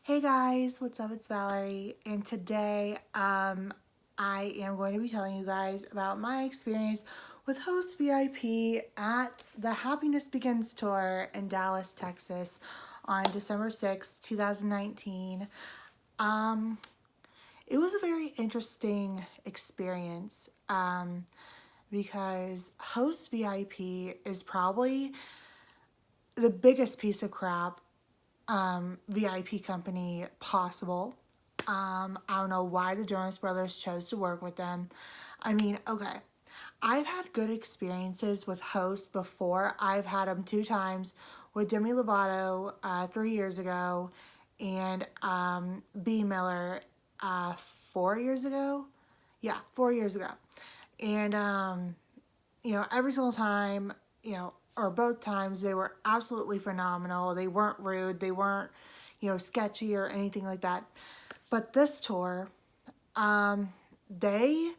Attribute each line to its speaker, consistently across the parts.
Speaker 1: Hey guys, what's up? It's Valerie, and today I am going to be telling you guys about my experience with Host VIP at the Happiness Begins tour in Dallas, Texas on December 6th, 2019. Um, it was a very interesting experience because Host VIP is probably the biggest piece of crap VIP company possible. I don't know why the Jonas Brothers chose to work with them. I mean, okay, I've had good experiences with Host before. I've had them 2 times with Demi Lovato 3 years ago, and B Miller 4 years ago. Yeah, 4 years ago. And every single time, or both times, they were absolutely phenomenal. They weren't rude. They weren't, sketchy or anything like that. But this tour, they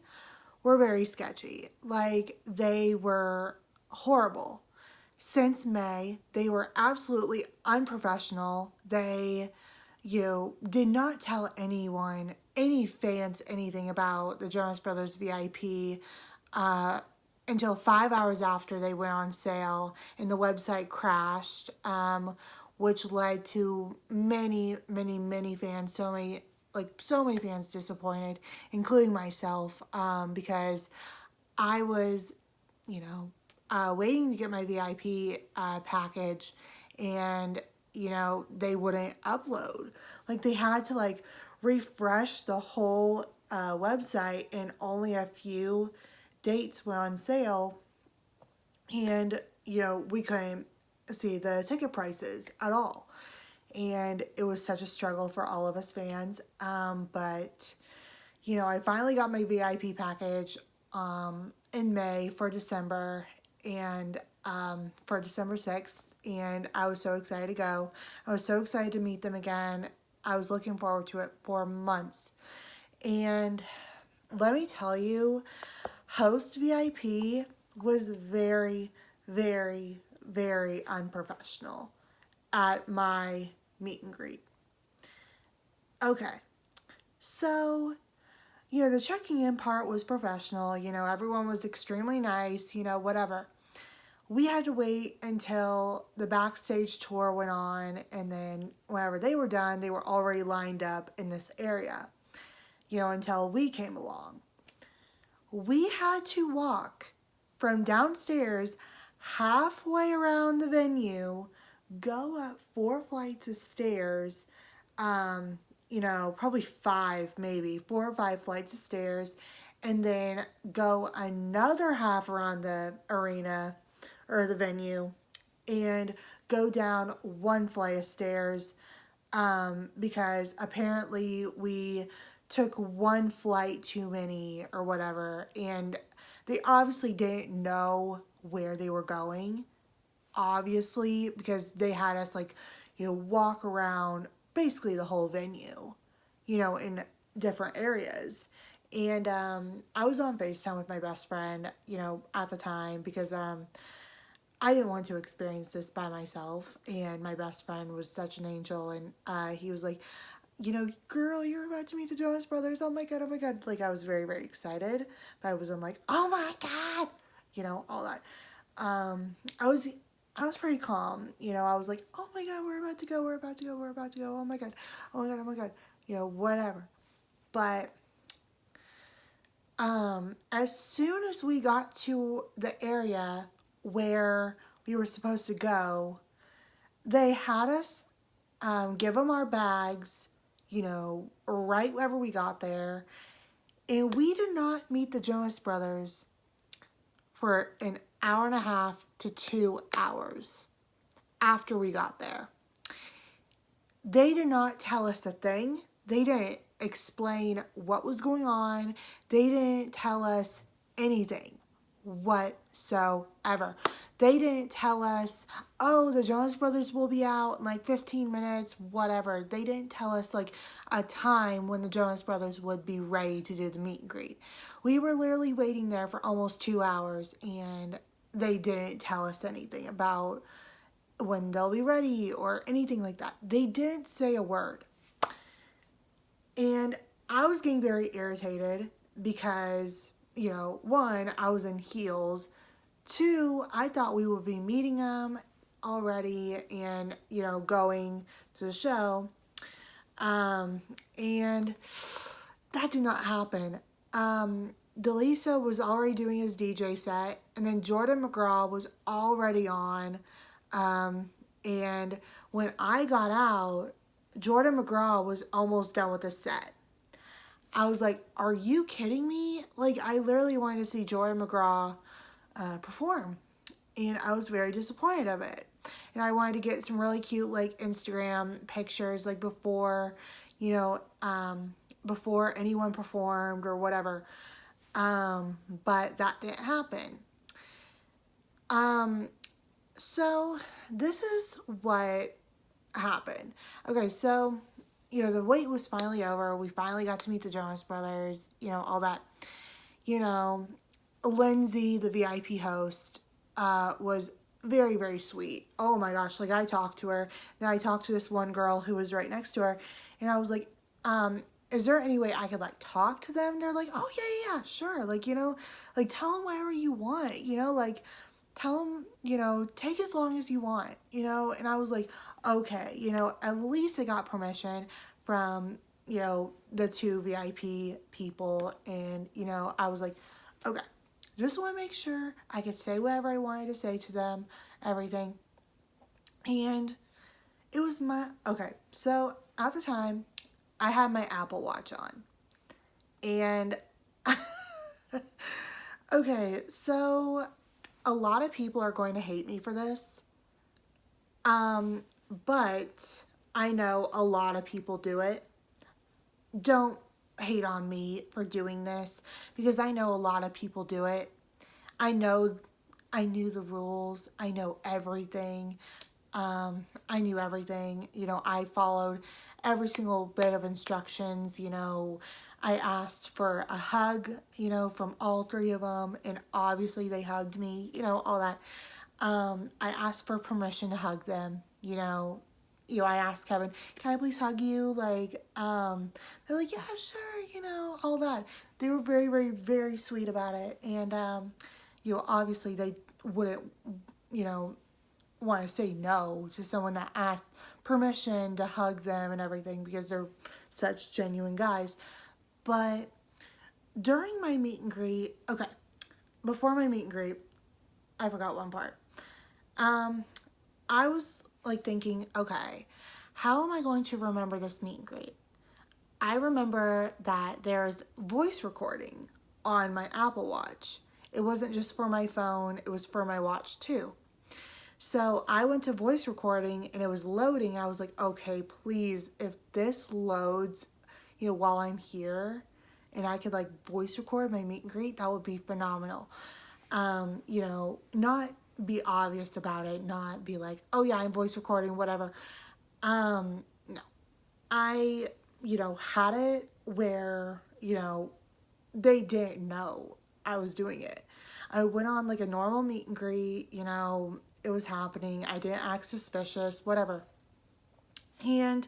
Speaker 1: were very sketchy. Like, they were horrible. Since May, they were absolutely unprofessional. They, did not tell anyone, any fans, anything about the Jonas Brothers VIP until 5 hours after they went on sale and the website crashed, which led to many fans, so many fans disappointed, including myself, because I was, waiting to get my VIP package, and they wouldn't upload. Like, they had to refresh the whole website, and only a few dates were on sale, and we couldn't see the ticket prices at all, and it was such a struggle for all of us fans. But I finally got my VIP package in May for December, and for December 6th, and I was so excited to go. I was so excited to meet them again. I was looking forward to it for months. And let me tell you, Host VIP was very unprofessional at my meet and greet. Okay, so the checking in part was professional. Everyone was extremely nice, whatever. We had to wait until the backstage tour went on, and then whenever they were done, they were already lined up in this area, until we came along. We had to walk from downstairs halfway around the venue, go up 4 flights of stairs, probably five, maybe 4 or 5 flights of stairs, and then go another half around the arena or the venue and go down 1 flight of stairs, because apparently we took 1 flight too many or whatever, and they obviously didn't know where they were going, obviously, because they had us walk around basically the whole venue, in different areas. And I was on FaceTime with my best friend, at the time, because I didn't want to experience this by myself, and my best friend was such an angel, and he was like, girl, you're about to meet the Jonas Brothers. Oh my god, oh my god. Like, I was very excited, but I wasn't like, oh my god, all that. I was pretty calm. I was like, oh my god, we're about to go, we're about to go, we're about to go. Oh my god, oh my god, oh my god. Whatever. But as soon as we got to the area where we were supposed to go, they had us give them our bags, right wherever we got there. And we did not meet the Jonas Brothers for an hour and a half to 2 hours after we got there. They did not tell us a thing. They didn't explain what was going on. They didn't tell us anything whatsoever. They didn't tell us, oh, the Jonas Brothers will be out in 15 minutes, whatever. They didn't tell us a time when the Jonas Brothers would be ready to do the meet and greet. We were literally waiting there for almost 2 hours, and they didn't tell us anything about when they'll be ready or anything like that. They didn't say a word. And I was getting very irritated because, one, I was in heels. Two, I thought we would be meeting him already and, going to the show. And that did not happen. Delisa was already doing his DJ set, and then Jordan McGraw was already on. And when I got out, Jordan McGraw was almost done with the set. I was like, are you kidding me? Like, I literally wanted to see Jordan McGraw perform. And I was very disappointed of it. And I wanted to get some really cute, like, Instagram pictures, like, before anyone performed or whatever. But that didn't happen. So this is what happened. Okay, so, the wait was finally over. We finally got to meet the Jonas Brothers, all that. Lindsay, the VIP host, was very, very sweet. Oh my gosh, like I talked to her. Then I talked to this one girl who was right next to her, and I was like, is there any way I could like talk to them? They're like, oh yeah, sure. Like, like tell them whatever you want, like tell them, take as long as you want, and I was like, okay, at least I got permission from, the two VIP people, and, I was like, okay, just want to make sure I could say whatever I wanted to say to them, everything. And it was okay, so at the time, I had my Apple Watch on. And, okay, so a lot of people are going to hate me for this. But I know a lot of people do it. Don't hate on me for doing this because I know a lot of people do it. I knew the rules. I know everything. I knew everything. I followed every single bit of instructions. I asked for a hug, from all three of them, and obviously they hugged me, all that. I asked for permission to hug them, I asked Kevin, can I please hug you? Like, they're like, yeah, sure, all that. They were very, very, very sweet about it. And, obviously they wouldn't, want to say no to someone that asked permission to hug them and everything because they're such genuine guys. But during my meet and greet, okay, before my meet and greet, I forgot one part. I was like thinking, okay, how am I going to remember this meet and greet? I remember that there's voice recording on my Apple Watch. It wasn't just for my phone, it was for my watch too. So I went to voice recording and it was loading. I was like, okay, please, if this loads, while I'm here and I could like voice record my meet and greet, that would be phenomenal. Not be obvious about it, not be like, oh yeah, I'm voice recording, whatever. No. I, had it where, they didn't know I was doing it. I went on like a normal meet and greet, it was happening. I didn't act suspicious, whatever. And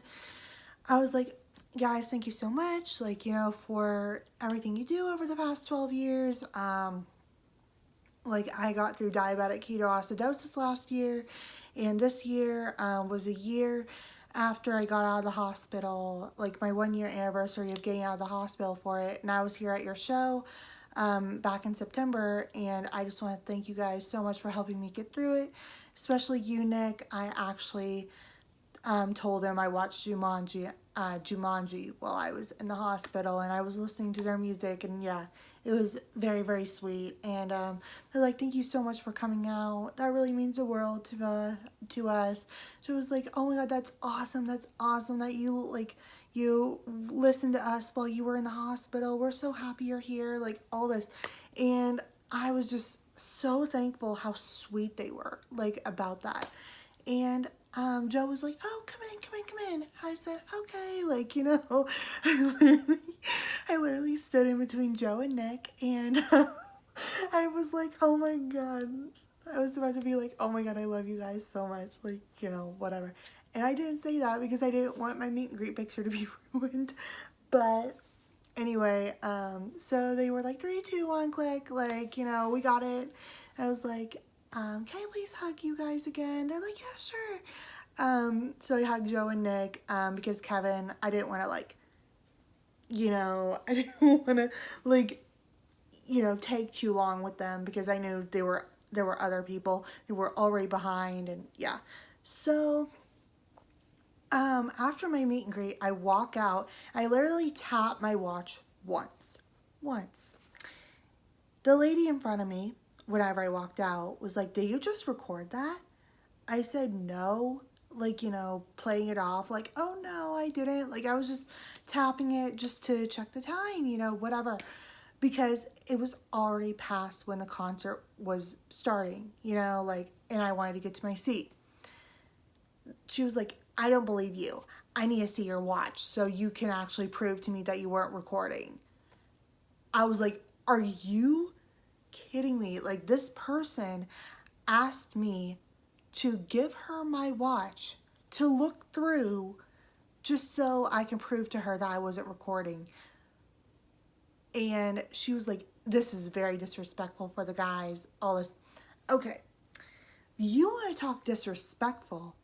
Speaker 1: I was like, guys, thank you so much, like, for everything you do over the past 12 years. Like, I got through diabetic ketoacidosis last year, and this year was a year after I got out of the hospital, like my 1 year anniversary of getting out of the hospital for it. And I was here at your show back in September, and I just want to thank you guys so much for helping me get through it, especially you, Nick. I actually told him I watched Jumanji while I was in the hospital, and I was listening to their music, and yeah, it was very, very sweet. And they're like, thank you so much for coming out. That really means the world to us. So it was like, oh my God, that's awesome that you listened to us while you were in the hospital. We're so happy you're here, like all this. And I was just so thankful how sweet they were, like, about that. And Joe was like, oh, come in. I said, okay, like, I literally stood in between Joe and Nick, and I was like, oh my God. I was about to be like, oh my God, I love you guys so much, like, whatever. And I didn't say that because I didn't want my meet and greet picture to be ruined. But anyway, so they were like, 3, 2, 1, click, like, we got it. I was like, can I please hug you guys again? They're like, yeah, sure. So I hugged Joe and Nick, because Kevin, I didn't want to like, I didn't want to like, take too long with them because I knew there were other people who were already behind, and yeah. So after my meet and greet, I walk out. I literally tap my watch once. Once. The lady in front of me, whenever I walked out, was like, did you just record that? I said no, like, playing it off, like, oh no, I didn't. Like, I was just tapping it just to check the time, whatever. Because it was already past when the concert was starting, like, and I wanted to get to my seat. She was like, I don't believe you. I need to see your watch so you can actually prove to me that you weren't recording. I was like, are you kidding me? Like, this person asked me to give her my watch to look through just so I can prove to her that I wasn't recording. And she was like, this is very disrespectful for the guys, all this. Okay, you want to talk disrespectful?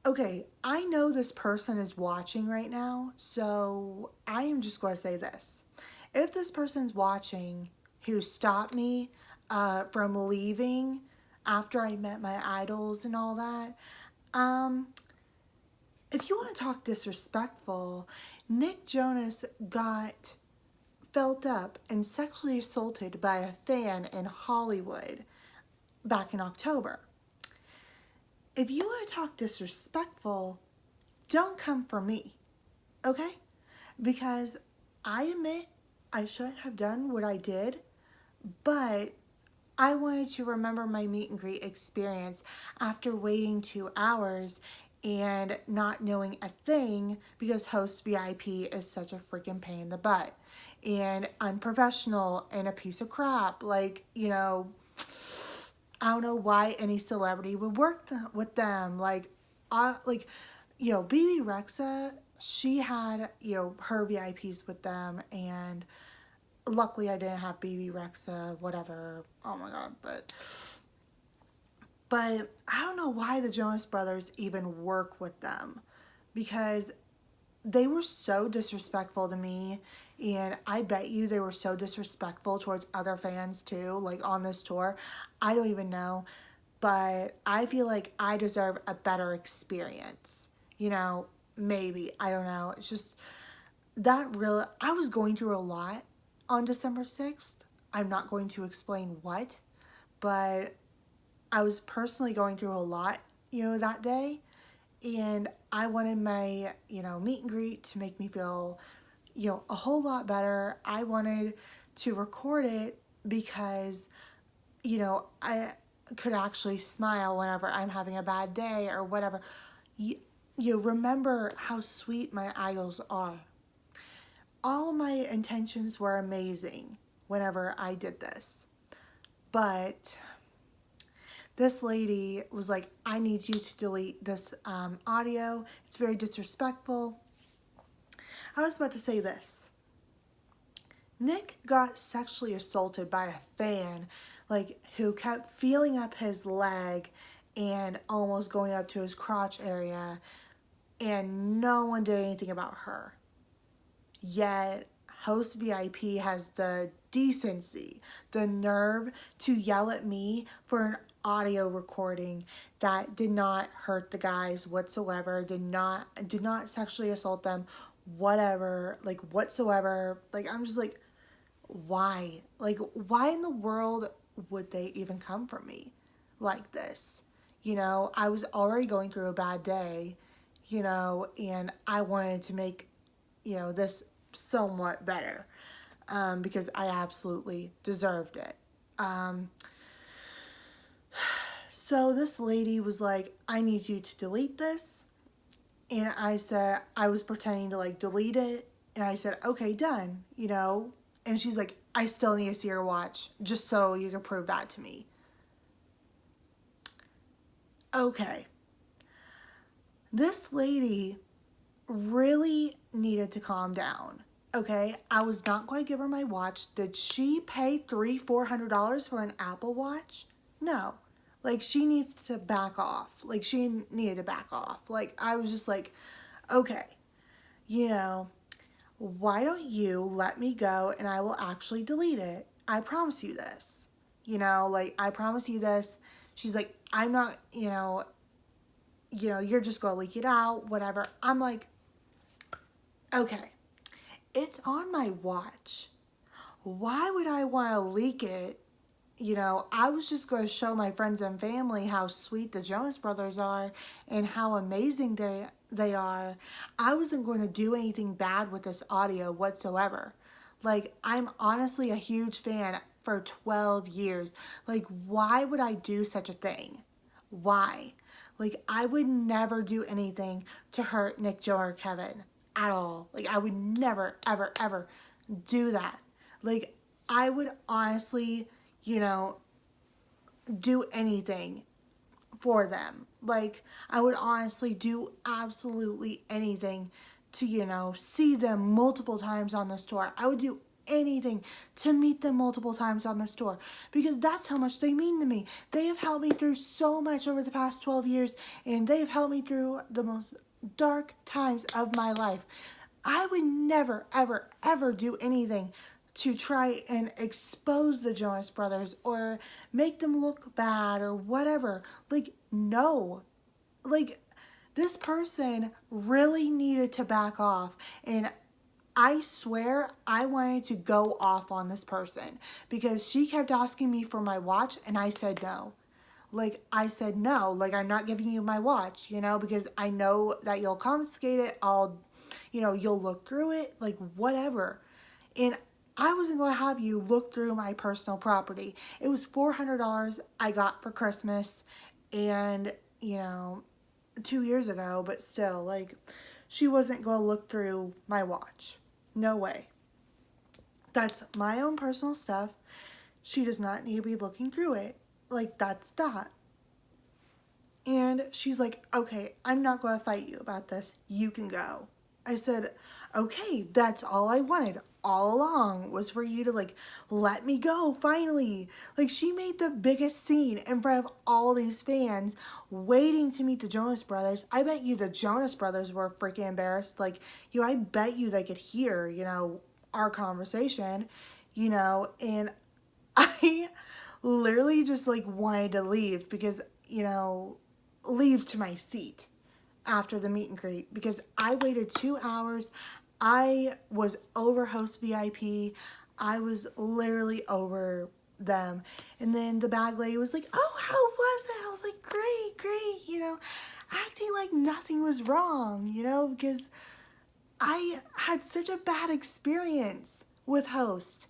Speaker 1: Okay, I know this person is watching right now, so I am just going to say this. If this person's watching who stopped me from leaving after I met my idols and all that, if you want to talk disrespectful, Nick Jonas got felt up and sexually assaulted by a fan in Hollywood back in October. If you want to talk disrespectful, don't come for me, okay? Because I admit I shouldn't have done what I did, but I wanted to remember my meet and greet experience after waiting 2 hours and not knowing a thing because host VIP is such a freaking pain in the butt and unprofessional and a piece of crap. Like, I don't know why any celebrity would work with them. Like, BB Rexa, she had, her VIPs with them, and luckily I didn't have BB Rexa, whatever. Oh my god, but I don't know why the Jonas Brothers even work with them, because they were so disrespectful to me, and I bet you they were so disrespectful towards other fans too, like on this tour. I don't even know, but I feel like I deserve a better experience. Maybe, I don't know. It's just I was going through a lot on December 6th. I'm not going to explain what, but I was personally going through a lot, that day. And I wanted my, meet and greet to make me feel, a whole lot better. I wanted to record it because, I could actually smile whenever I'm having a bad day or whatever. You remember how sweet my idols are. All my intentions were amazing whenever I did this. But this lady was like, I need you to delete this audio. It's very disrespectful. I was about to say this. Nick got sexually assaulted by a fan, like, who kept feeling up his leg and almost going up to his crotch area, and no one did anything about her. Yet host VIP has the decency, the nerve to yell at me for an audio recording that did not hurt the guys whatsoever, did not sexually assault them, whatever, like, whatsoever. Like, I'm just like, why? Like, why in the world would they even come for me like this? I was already going through a bad day, and I wanted to make, this somewhat better, because I absolutely deserved it. So this lady was like, I need you to delete this. And I said, I was pretending to like delete it. And I said, okay, done, And she's like, I still need to see your watch just so you can prove that to me. Okay. This lady really needed to calm down. Okay, I was not going to give her my watch. Did she pay $400 for an Apple Watch? No. Like, she needs to back off. Like, she needed to back off. Like, I was just like, okay, you know, why don't you let me go and I will actually delete it? I promise you this. Like, I promise you this. She's like, I'm not, you're just gonna leak it out, whatever. I'm like, okay, it's on my watch. Why would I want to leak it? I was just going to show my friends and family how sweet the Jonas Brothers are and how amazing they are. I wasn't going to do anything bad with this audio whatsoever. Like, I'm honestly a huge fan for 12 years. Like, why would I do such a thing? Why? Like, I would never do anything to hurt Nick, Joe, or Kevin at all. Like, I would never, ever, ever do that. Like, I would honestly, do anything for them. Like, I would honestly do absolutely anything to, see them multiple times on the store. I would do anything to meet them multiple times on the store because that's how much they mean to me. They have helped me through so much over the past 12 years and they've helped me through the most dark times of my life. I would never, ever, ever do anything to try and expose the Jonas Brothers or make them look bad or whatever. Like, no. Like, this person really needed to back off. And I swear I wanted to go off on this person because she kept asking me for my watch and I said no. Like, I said no. Like, I'm not giving you my watch, because I know that you'll confiscate it. You'll look through it, like, whatever. And I wasn't going to have you look through my personal property. It was $400 I got for Christmas and, 2 years ago, but still, like, she wasn't going to look through my watch. No way. That's my own personal stuff. She does not need to be looking through it. Like, that's that. And she's like, okay, I'm not going to fight you about this. You can go. I said, okay, that's all I wanted all along was for you to, like, let me go finally. Like, she made the biggest scene in front of all these fans waiting to meet the Jonas Brothers. I bet you the Jonas Brothers were freaking embarrassed. Like, I bet you they could hear, our conversation, and I literally just, like, wanted to leave because, leave to my seat after the meet and greet because I waited 2 hours. I was over host VIP. I was literally over them. And then the bag lady was like, oh, how was it? I was like, great, acting like nothing was wrong, because I had such a bad experience with host.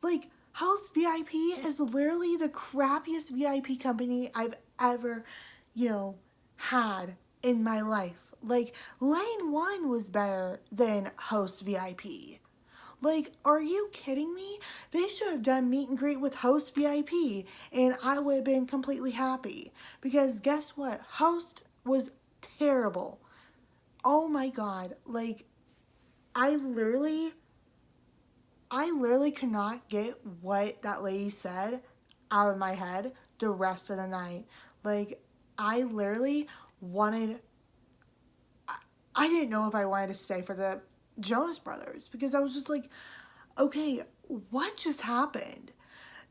Speaker 1: Like, host VIP is literally the crappiest VIP company I've ever, had in my life. Like, Lane 1 was better than host VIP. Like, are you kidding me? They should have done meet and greet with host VIP and I would have been completely happy. Because guess what? Host was terrible. Oh my God. Like, I literally could not get what that lady said out of my head the rest of the night. Like, I literally wanted, I didn't know if I wanted to stay for the Jonas Brothers because I was just like, okay, what just happened?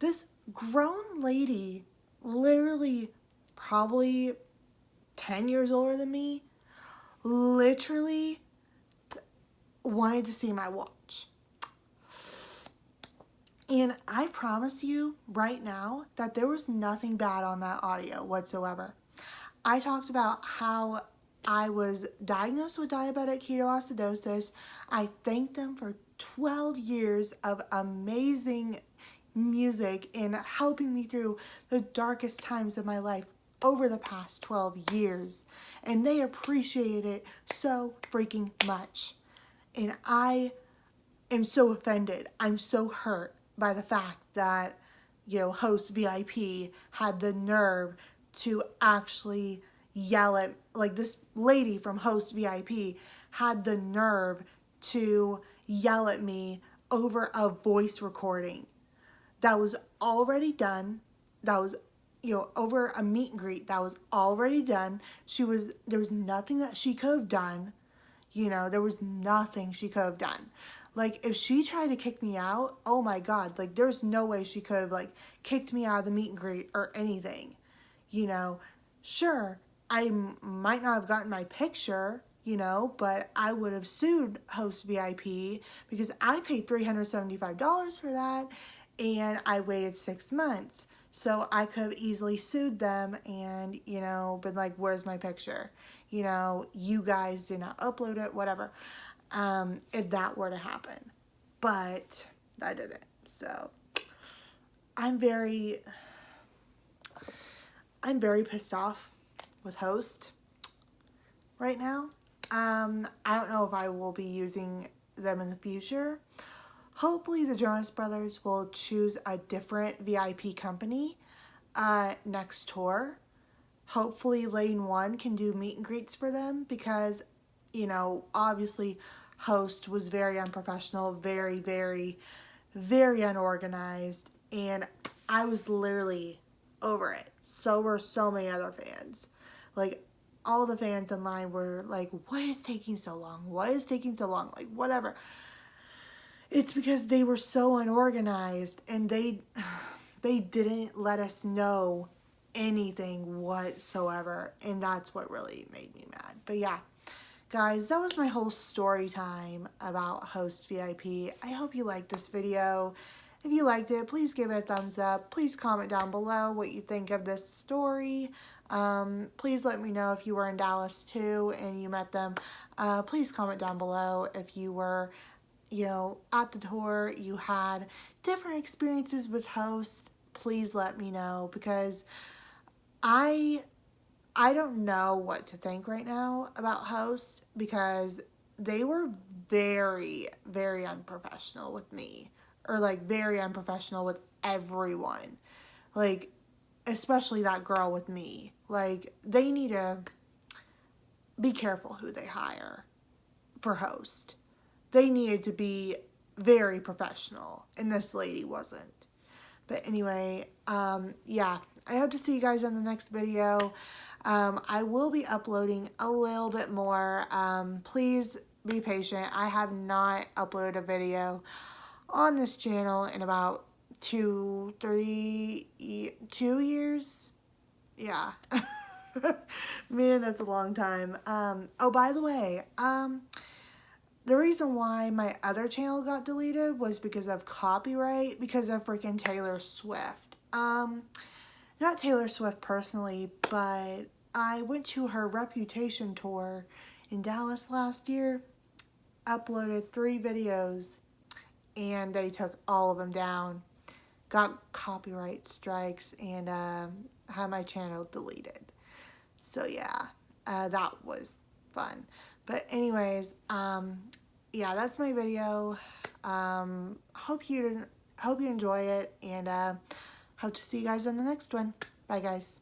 Speaker 1: This grown lady, literally probably 10 years older than me, literally wanted to see my watch. And I promise you right now that there was nothing bad on that audio whatsoever. I talked about how I was diagnosed with diabetic ketoacidosis. I thanked them for 12 years of amazing music and helping me through the darkest times of my life over the past 12 years. And they appreciate it so freaking much. And I am so offended. I'm so hurt by the fact that, host VIP had the nerve to actually yell at, like, this lady from host VIP had the nerve to yell at me over a voice recording that was already done, that was, over a meet and greet that was already done. There was nothing that she could have done. There was nothing she could have done. Like, if she tried to kick me out, oh my God, like, there's no way she could have, like, kicked me out of the meet and greet or anything. Sure, I might not have gotten my picture, but I would have sued Host VIP because I paid $375 for that and I waited 6 months. So I could have easily sued them and, been like, where's my picture? You guys did not upload it, whatever, if that were to happen. But that didn't. So I'm very pissed off with Host right now. I don't know if I will be using them in the future. Hopefully the Jonas Brothers will choose a different VIP company next tour. Hopefully Lane 1 can do meet and greets for them because, obviously Host was very unprofessional, very, very, very unorganized, and I was literally over it. So were so many other fans. Like, all the fans in line were like, what is taking so long? What is taking so long? Like, whatever. It's because they were so unorganized and they didn't let us know anything whatsoever, and that's what really made me mad. But yeah, guys, that was my whole story time about Host VIP. I hope you liked this video. If you liked it, please give it a thumbs up. Please comment down below what you think of this story. Please let me know if you were in Dallas too and you met them. Please comment down below if you were, at the tour, you had different experiences with Host. Please let me know because I don't know what to think right now about Host because they were very, very unprofessional with me, or like very unprofessional with everyone. Like, especially that girl with me. Like, they need to be careful who they hire for Host. They needed to be very professional, and this lady wasn't. But anyway, yeah, I hope to see you guys in the next video. I will be uploading a little bit more. Please be patient. I have not uploaded a video on this channel in about 2 years. Yeah. Man, that's a long time. Oh, by the way, the reason why my other channel got deleted was because of copyright, because of freaking Taylor Swift. Not Taylor Swift personally, but I went to her Reputation tour in Dallas last year, uploaded 3 videos, and they took all of them down. Got copyright strikes and had my channel deleted. So yeah, that was fun. But anyways, yeah, that's my video. Hope you enjoy it, and hope to see you guys on the next one. Bye, guys.